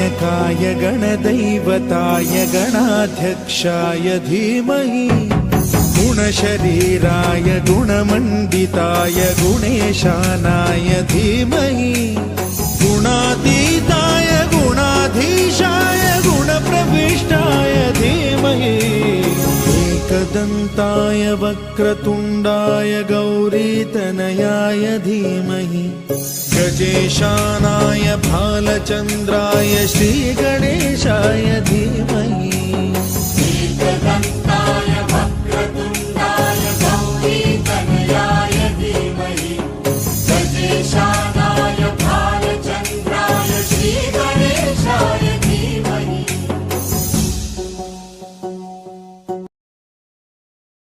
गणनायकाय गणदैवताय गणाध्यक्षाय धीमहि गुणशरीराय गुणमण्डिताय गुणेशानाय धीमहि गुणातीताय गुणाधीशाय गुणप्रविष्टाय धीमहि एकदन्ताय वक्रतुण्डाय गौरीतनयाय धीमहि गजेशानाय भालचन्द्राय श्रीगणेशाय धीमहि